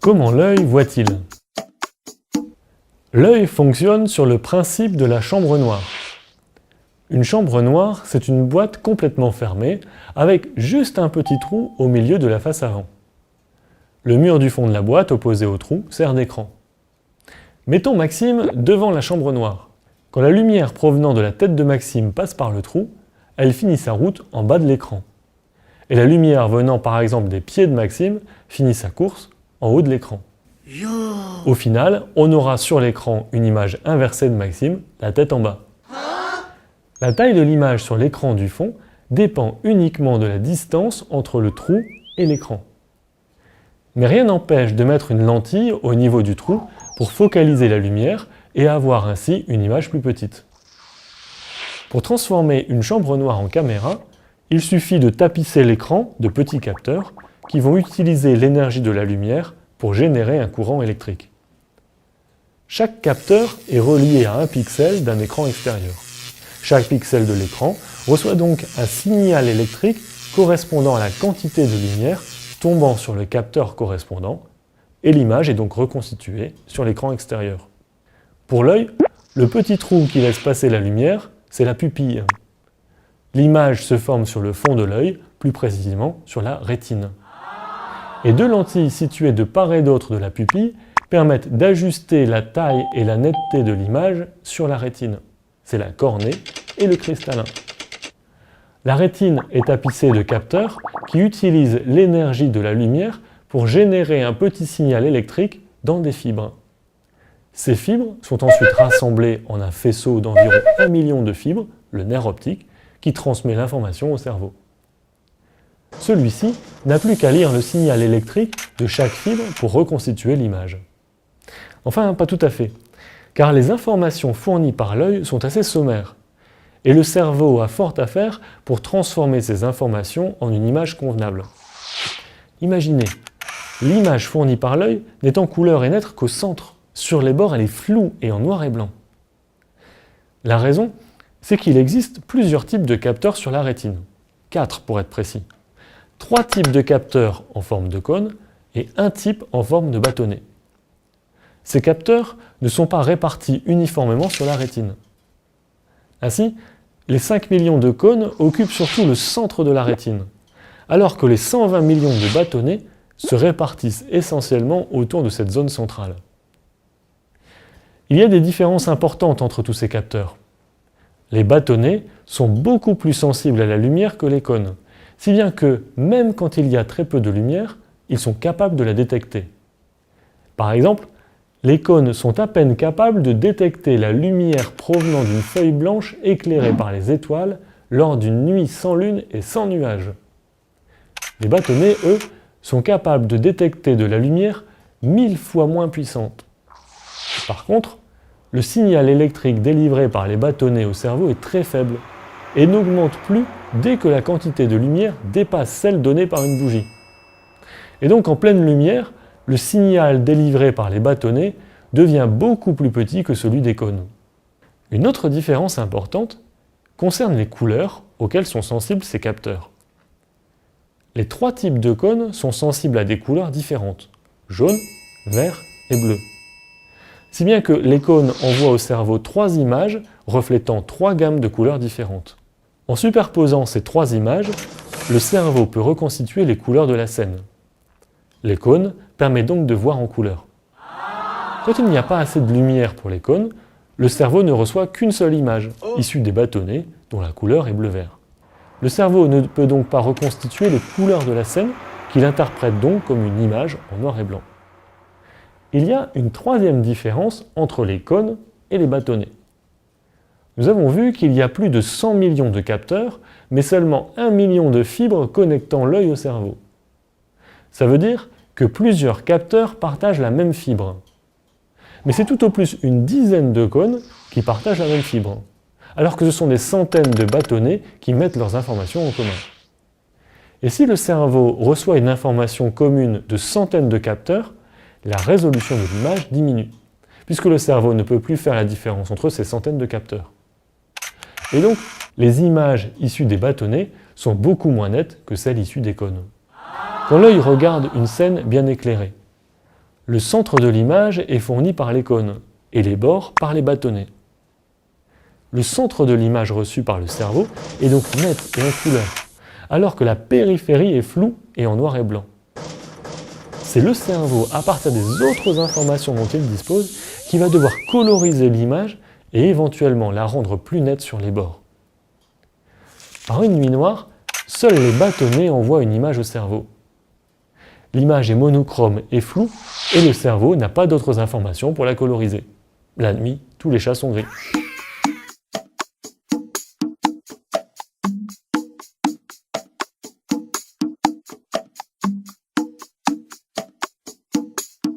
Comment l'œil voit-il? L'œil fonctionne sur le principe de la chambre noire. Une chambre noire, c'est une boîte complètement fermée, avec juste un petit trou au milieu de la face avant. Le mur du fond de la boîte, opposé au trou, sert d'écran. Mettons Maxime devant la chambre noire. Quand la lumière provenant de la tête de Maxime passe par le trou, elle finit sa route en bas de l'écran. Et la lumière venant par exemple des pieds de Maxime finit sa course en haut de l'écran. Au final, on aura sur l'écran une image inversée de Maxime, la tête en bas. La taille de l'image sur l'écran du fond dépend uniquement de la distance entre le trou et l'écran. Mais rien n'empêche de mettre une lentille au niveau du trou pour focaliser la lumière et avoir ainsi une image plus petite. Pour transformer une chambre noire en caméra, il suffit de tapisser l'écran de petits capteurs qui vont utiliser l'énergie de la lumière pour générer un courant électrique. Chaque capteur est relié à un pixel d'un écran extérieur. Chaque pixel de l'écran reçoit donc un signal électrique correspondant à la quantité de lumière tombant sur le capteur correspondant, et l'image est donc reconstituée sur l'écran extérieur. Pour l'œil, le petit trou qui laisse passer la lumière, c'est la pupille. L'image se forme sur le fond de l'œil, plus précisément sur la rétine. Et deux lentilles situées de part et d'autre de la pupille permettent d'ajuster la taille et la netteté de l'image sur la rétine. C'est la cornée et le cristallin. La rétine est tapissée de capteurs qui utilisent l'énergie de la lumière pour générer un petit signal électrique dans des fibres. Ces fibres sont ensuite rassemblées en un faisceau d'environ 1 million de fibres, le nerf optique, qui transmet l'information au cerveau. Celui-ci n'a plus qu'à lire le signal électrique de chaque fibre pour reconstituer l'image. Enfin, pas tout à fait, car les informations fournies par l'œil sont assez sommaires, et le cerveau a fort à faire pour transformer ces informations en une image convenable. Imaginez, l'image fournie par l'œil n'est en couleur et nette qu'au centre. Sur les bords, elle est floue et en noir et blanc. La raison, c'est qu'il existe plusieurs types de capteurs sur la rétine. 4 pour être précis. 3 types de capteurs en forme de cône et un type en forme de bâtonnet. Ces capteurs ne sont pas répartis uniformément sur la rétine. Ainsi, les 5 millions de cônes occupent surtout le centre de la rétine, alors que les 120 millions de bâtonnets se répartissent essentiellement autour de cette zone centrale. Il y a des différences importantes entre tous ces capteurs. Les bâtonnets sont beaucoup plus sensibles à la lumière que les cônes, si bien que, même quand il y a très peu de lumière, ils sont capables de la détecter. Par exemple, les cônes sont à peine capables de détecter la lumière provenant d'une feuille blanche éclairée par les étoiles lors d'une nuit sans lune et sans nuages. Les bâtonnets, eux, sont capables de détecter de la lumière 1000 fois moins puissante. Par contre, le signal électrique délivré par les bâtonnets au cerveau est très faible et n'augmente plus dès que la quantité de lumière dépasse celle donnée par une bougie. Et donc en pleine lumière, le signal délivré par les bâtonnets devient beaucoup plus petit que celui des cônes. Une autre différence importante concerne les couleurs auxquelles sont sensibles ces capteurs. Les 3 types de cônes sont sensibles à des couleurs différentes, jaune, vert et bleu. Si bien que les cônes envoient au cerveau 3 images reflétant 3 gammes de couleurs différentes. En superposant ces 3 images, le cerveau peut reconstituer les couleurs de la scène. Les cônes permettent donc de voir en couleur. Quand il n'y a pas assez de lumière pour les cônes, le cerveau ne reçoit qu'une seule image, issue des bâtonnets, dont la couleur est bleu-vert. Le cerveau ne peut donc pas reconstituer les couleurs de la scène, qu'il interprète donc comme une image en noir et blanc. Il y a une troisième différence entre les cônes et les bâtonnets. Nous avons vu qu'il y a plus de 100 millions de capteurs, mais seulement 1 million de fibres connectant l'œil au cerveau. Ça veut dire que plusieurs capteurs partagent la même fibre. Mais c'est tout au plus une dizaine de cônes qui partagent la même fibre, alors que ce sont des centaines de bâtonnets qui mettent leurs informations en commun. Et si le cerveau reçoit une information commune de centaines de capteurs, la résolution de l'image diminue, puisque le cerveau ne peut plus faire la différence entre ces centaines de capteurs. Et donc, les images issues des bâtonnets sont beaucoup moins nettes que celles issues des cônes. Quand l'œil regarde une scène bien éclairée, Le centre de l'image est fourni par les cônes et les bords par les bâtonnets. Le centre de l'image reçue par le cerveau est donc net et en couleur, alors que la périphérie est floue et en noir et blanc. C'est le cerveau, à partir des autres informations dont il dispose, qui va devoir coloriser l'image et éventuellement la rendre plus nette sur les bords. Par une nuit noire, seuls les bâtonnets envoient une image au cerveau. L'image est monochrome et floue et le cerveau n'a pas d'autres informations pour la coloriser. La nuit, tous les chats sont gris.